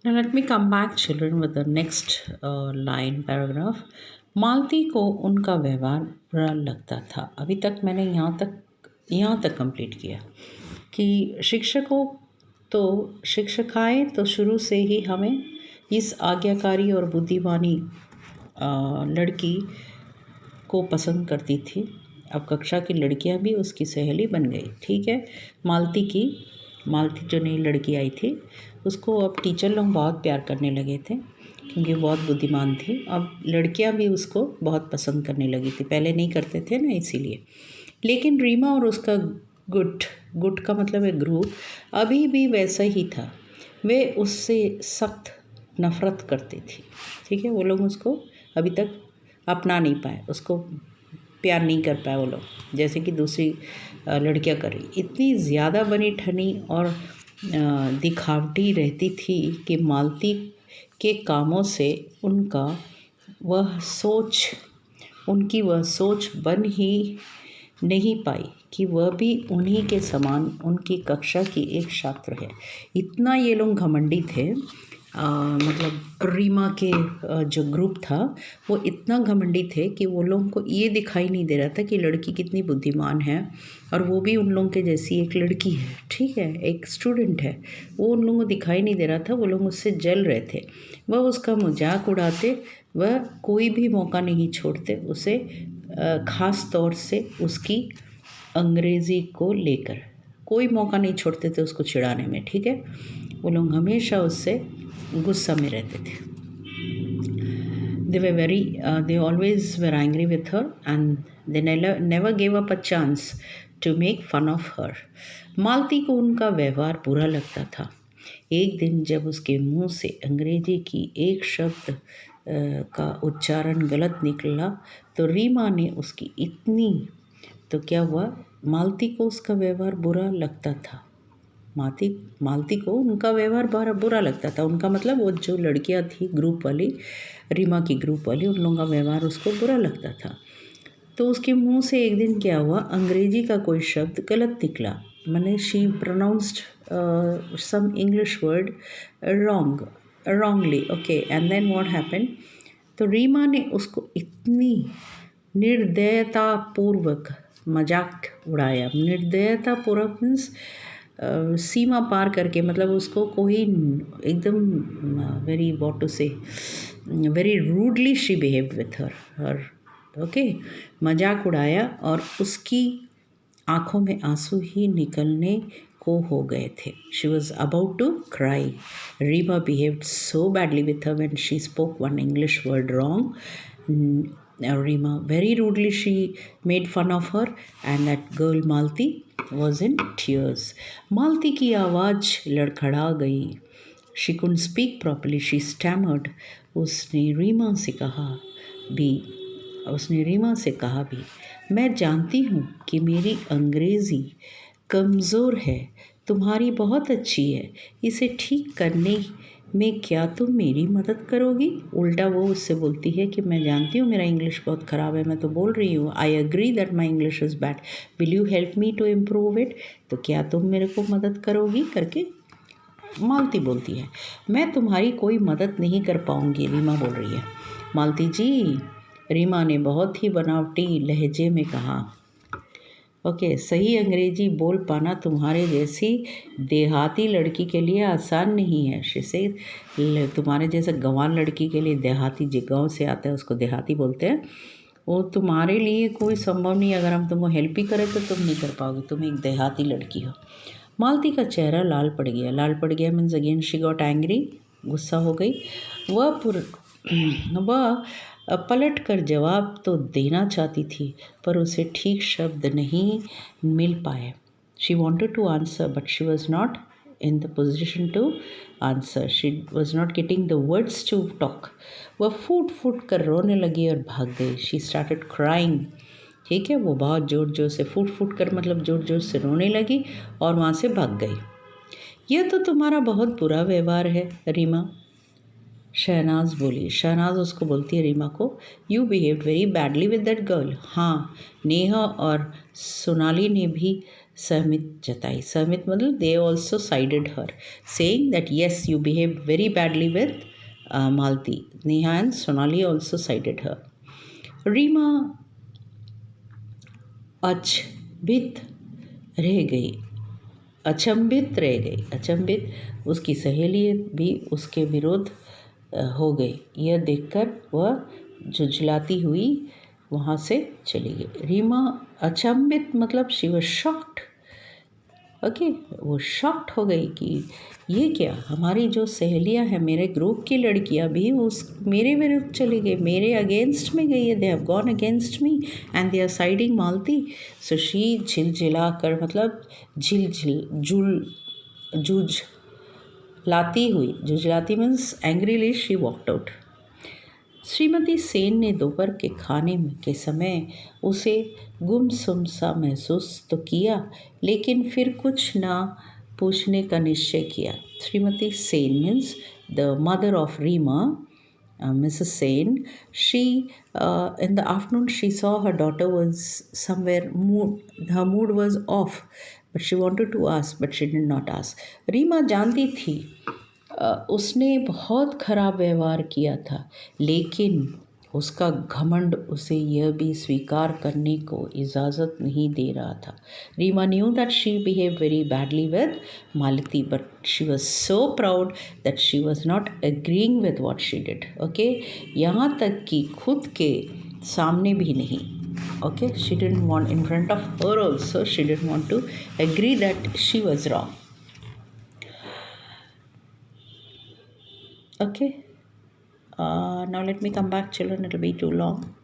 Now let me come back, children, with the next line paragraph. मालती को उनका व्यवहार बुरा लगता था। अभी तक मैंने यहाँ तक कंप्लीट किया कि शिक्षकों तो शिक्षिकाएँ तो शुरू से ही हमें इस आज्ञाकारी और बुद्धिमानी लड़की को पसंद करती थी। अब कक्षा की लड़कियां भी उसकी सहेली बन गई। ठीक है, मालती जो नई लड़की आई थी उसको अब टीचर लोग बहुत प्यार करने लगे थे क्योंकि बहुत बुद्धिमान थी। अब लड़कियां भी उसको बहुत पसंद करने लगी थी, पहले नहीं करते थे ना, इसीलिए। लेकिन रीमा और उसका गुट का मतलब है ग्रुप अभी भी वैसा ही था। वे उससे सख्त नफ़रत करती थी। ठीक है, वो लोग उसको अभी तक अपना नहीं पाए, उसको प्यार नहीं कर पाए वो लोग, जैसे कि दूसरी लड़कियां कर रही। इतनी ज़्यादा बनी ठनी और दिखावटी रहती थी कि मालती के कामों से उनकी वह सोच बन ही नहीं पाई कि वह भी उन्हीं के समान उनकी कक्षा की एक छात्र है। इतना ये लोग घमंडी थे, मतलब रीमा के जो ग्रुप था वो इतना घमंडी थे कि वो लोगों को ये दिखाई नहीं दे रहा था कि लड़की कितनी बुद्धिमान है और वो भी उन लोगों के जैसी एक लड़की है। ठीक है, एक स्टूडेंट है, वो उन लोगों को दिखाई नहीं दे रहा था। वो लोग उससे जल रहे थे, वह उसका मजाक उड़ाते, वह कोई भी मौका नहीं छोड़ते उसे, ख़ास तौर से उसकी अंग्रेज़ी को लेकर कोई मौका नहीं छोड़ते थे उसको चिढ़ाने में। ठीक है, वो लोग हमेशा उससे गुस्सा में रहते थे। They always were angry with her and they never gave up a chance to make fun of her. मालती को उनका व्यवहार बुरा लगता था। एक दिन जब उसके मुंह से अंग्रेजी की एक शब्द का उच्चारण गलत निकला तो रीमा ने उसकी इतनी, तो क्या हुआ, मालती को उसका व्यवहार बुरा लगता था। मालती को उनका व्यवहार बुरा लगता था। उनका मतलब वो जो लड़कियां थी ग्रुप वाली, रीमा की ग्रुप वाली, उन लोगों का व्यवहार उसको बुरा लगता था। तो उसके मुंह से एक दिन क्या हुआ, अंग्रेजी का कोई शब्द गलत निकला। मैंने she pronounced some English word wrongly, okay, and then what happened, तो रीमा ने उसको इतनी निर्दयतापूर्वक मजाक उड़ाया। निर्दयतापूर्वक मीन्स सीमा पार करके, मतलब उसको कोई एकदम वेरी व्हाट टू से very rudely she behaved with her okay, मजाक उड़ाया और उसकी आंखों में आंसू ही निकलने को हो गए थे। She was about to cry. Rima behaved so badly with her when she spoke one English word wrong. Rima very rudely she made fun of her and that girl Malti was in tears. Malti की आवाज़ लड़खड़ा गई. She couldn't speak properly. She stammered. उसने रीमा से कहा भी, मैं जानती हूँ कि मेरी अंग्रेज़ी कमज़ोर है, तुम्हारी बहुत अच्छी है, इसे ठीक करने में क्या तुम मेरी मदद करोगी? उल्टा वो उससे बोलती है कि मैं जानती हूँ मेरा इंग्लिश बहुत ख़राब है, मैं तो बोल रही हूँ, I agree that my English is bad, will you help me to improve it? तो क्या तुम मेरे को मदद करोगी करके मालती बोलती है। मैं तुम्हारी कोई मदद नहीं कर पाऊँगी, रीमा बोल रही है। मालती जी, रीमा ने बहुत ही बनावटी लहजे में कहा। ओके, सही अंग्रेजी बोल पाना तुम्हारे जैसी देहाती लड़की के लिए आसान नहीं है। से तुम्हारे जैसा गंवार लड़की के लिए, देहाती जो गाँव से आता है उसको देहाती बोलते हैं, वो तुम्हारे लिए कोई संभव नहीं। अगर हम तुमको हेल्प ही करें तो तुम नहीं कर पाओगे, तुम एक देहाती लड़की हो। मालती का चेहरा लाल पड़ गया means again she got angry, गुस्सा हो गई। वह पलट कर जवाब तो देना चाहती थी पर उसे ठीक शब्द नहीं मिल पाए। She wanted to answer but she was not in the position to answer, she was not getting the words to talk. वह फूट कर रोने लगी और भाग गई। She started crying. ठीक है, वो बहुत ज़ोर से फूट कर मतलब ज़ोर से रोने लगी और वहाँ से भाग गई। यह तो तुम्हारा बहुत बुरा व्यवहार है रीमा, शहनाज बोली। शहनाज उसको बोलती है रीमा को, you behave very badly with that girl. हाँ, नेहा और सोनाली ने भी सहमति जताई. सहमति मतलब they also sided her, saying that yes, you behaved very badly with Malti. Neha and Sonali also sided her. Reema अचंभित रह गई. अचंभित रह गई. अचंभित, उसकी सहेली भी उसके विरोध हो गई. यह देखकर वह झुंझलाती हुई वहाँ से चली गई. रीमा अचंभित मतलब शी वाज शॉक्ड. ओके, वो शॉक्ड हो गई कि ये क्या, हमारी जो सहेलियां हैं, मेरे ग्रुप की लड़कियां भी उस मेरे विरुद्ध चली गई, मेरे अगेंस्ट में गई है. They have gone against me and they are siding Malti. So she झिलझिला कर मतलब जुझलाती means angrily she walked out. श्रीमती सेन ने दोपहर के खाने के समय उसे गुमसुम सा महसूस तो किया, लेकिन फिर कुछ ना पूछने का निश्चय किया. Shrimati Sen means the mother of Rima, Mrs. Sen. She in the afternoon she saw her daughter was somewhere her mood was off, but she wanted to ask, but she did not ask. Rima जानती थी उसने बहुत खराब व्यवहार किया था, लेकिन उसका घमंड उसे यह भी स्वीकार करने को इजाज़त नहीं दे रहा था. Reema knew that she behaved very badly with Malati, but she was so proud that she was not agreeing with what she did. Okay, यहाँ तक कि खुद के सामने भी नहीं. Okay, she didn't want, in front of her also, she didn't want to agree that she was wrong. Okay, now let me come back, children, it'll be too long.